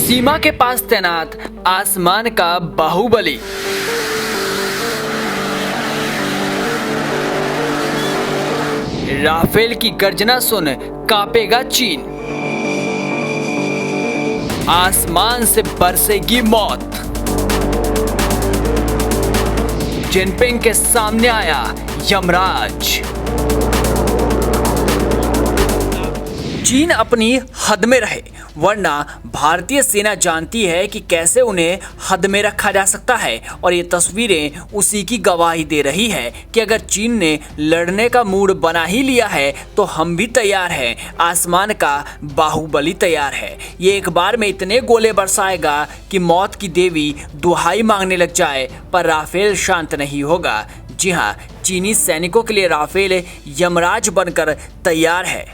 सीमा के पास तैनात आसमान का बाहुबली। राफेल की गर्जना सुन कांपेगा चीन। आसमान से बरसेगी मौत। जिनपिंग के सामने आया यमराज। चीन अपनी हद में रहे, वरना भारतीय सेना जानती है कि कैसे उन्हें हद में रखा जा सकता है। और ये तस्वीरें उसी की गवाही दे रही है कि अगर चीन ने लड़ने का मूड बना ही लिया है तो हम भी तैयार हैं। आसमान का बाहुबली तैयार है। ये एक बार में इतने गोले बरसाएगा कि मौत की देवी दुहाई मांगने लग जाए, पर राफेल शांत नहीं होगा। जी हाँ, चीनी सैनिकों के लिए राफेल यमराज बनकर तैयार है।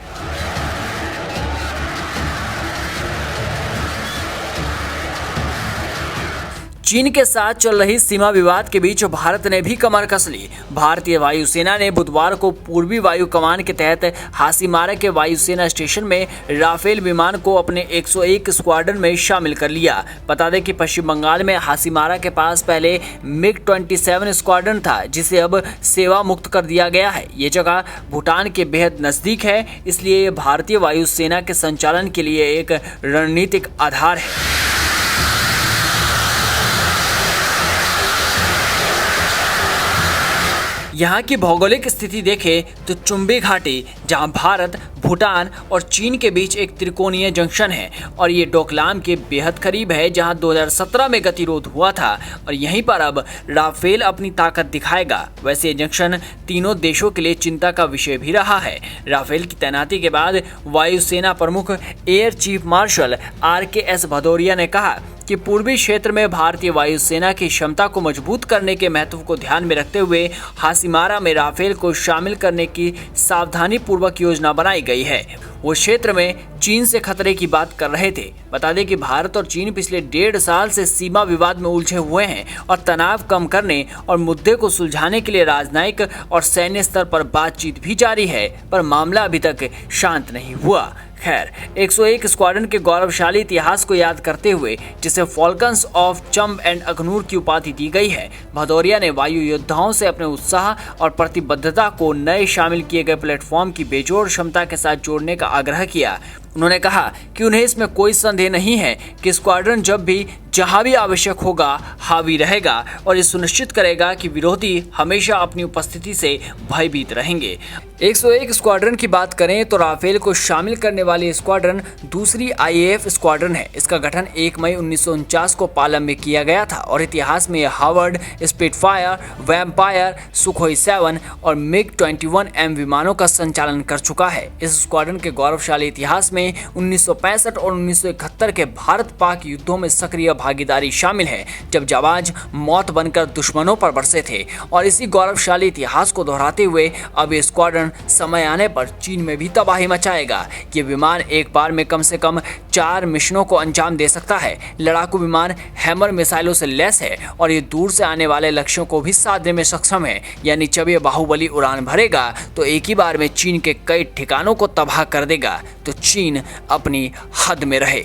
चीन के साथ चल रही सीमा विवाद के बीच भारत ने भी कमर कस ली। भारतीय वायुसेना ने बुधवार को पूर्वी वायु कमान के तहत हासीमारा के वायुसेना स्टेशन में राफेल विमान को अपने 101 स्क्वाड्रन में शामिल कर लिया। बता दें कि पश्चिम बंगाल में हासीमारा के पास पहले MiG-27 स्क्वाड्रन था, जिसे अब सेवा मुक्त कर दिया गया है। ये जगह भूटान के बेहद नजदीक है, इसलिए ये भारतीय वायुसेना के संचालन के लिए एक रणनीतिक आधार है। यहाँ की भौगोलिक स्थिति देखें तो चुंबी घाटी, जहाँ भारत, भूटान और चीन के बीच एक त्रिकोणीय जंक्शन है, और ये डोकलाम के बेहद करीब है, जहाँ 2017 में गतिरोध हुआ था, और यहीं पर अब राफेल अपनी ताकत दिखाएगा। वैसे ये जंक्शन तीनों देशों के लिए चिंता का विषय भी रहा है। राफेल की तैनाती के बाद वायुसेना प्रमुख air chief marshal RKS Bhadauria ने कहा कि पूर्वी क्षेत्र में भारतीय वायुसेना की क्षमता को मजबूत करने के महत्व को ध्यान में रखते हुए हासीमारा में राफेल को शामिल करने की सावधानी पूर्वक योजना बनाई गई है। वो क्षेत्र में चीन से खतरे की बात कर रहे थे। बता दें कि भारत और चीन पिछले 1.5 साल से सीमा विवाद में उलझे हुए हैं, और तनाव कम करने और मुद्दे को सुलझाने के लिए राजनयिक और सैन्य स्तर पर बातचीत भी जारी है, पर मामला अभी तक शांत नहीं हुआ। खैर, 101 स्क्वाड्रन के गौरवशाली इतिहास को याद करते हुए, जिसे फॉल्कन्स ऑफ चंब एंड अखनूर की उपाधि दी गई है, भदौरिया ने वायु योद्धाओं से अपने उत्साह और प्रतिबद्धता को नए शामिल किए गए प्लेटफॉर्म की बेजोड़ क्षमता के साथ जोड़ने का आग्रह किया। उन्होंने कहा कि उन्हें इसमें कोई संदेह नहीं है कि स्क्वाड्रन जब भी जहां भी आवश्यक होगा हावी रहेगा, और ये सुनिश्चित करेगा कि विरोधी हमेशा अपनी उपस्थिति से भयभीत रहेंगे। 101 स्क्वाड्रन की बात करें तो राफेल को शामिल करने वाली स्क्वाड्रन दूसरी IAF स्क्वाड्रन है। इसका गठन 1 मई 1949 को पालम में किया गया था, और इतिहास में हावर्ड, स्पिटफायर, वैम्पायर, सुखोई 7 और MiG-21M विमानों का संचालन कर चुका है। इस स्क्वाड्रन के गौरवशाली इतिहास में 1965 और 1971 के भारत पाक युद्धों में सक्रिय भागीदारी शामिल है, जब जवाज मौत बनकर दुश्मनों पर बरसे थे। और इसी गौरवशाली इतिहास को दोहराते हुए अब ये स्क्वाड्रन समय आने पर चीन में भी तबाही मचाएगा। ये विमान एक बार में कम से कम 4 मिशनों को अंजाम दे सकता है। लड़ाकू विमान हैमर मिसाइलों से लैस है, और ये दूर से आने वाले लक्ष्यों को भी साधने में सक्षम है। यानी जब ये बाहुबली उड़ान भरेगा तो एक ही बार में चीन के कई ठिकानों को तबाह कर देगा। तो चीन अपनी हद में रहे।